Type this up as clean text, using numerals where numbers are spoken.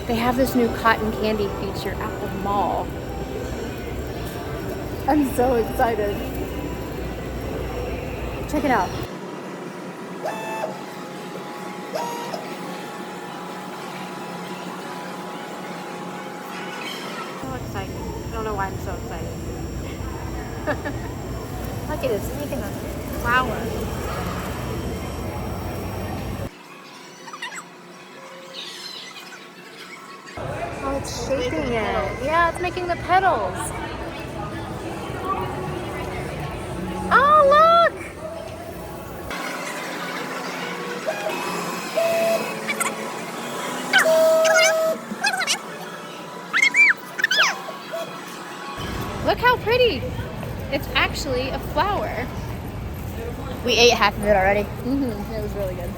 They have this new cotton candy feature at the mall. I'm so excited. Check it out. So exciting. I don't know why I'm so excited. Look at this, it's making a flower. Oh, it's shaping it. Yeah, it's making the petals. Oh, look! Look how pretty. It's actually a flower. We ate half of it already. It was really good.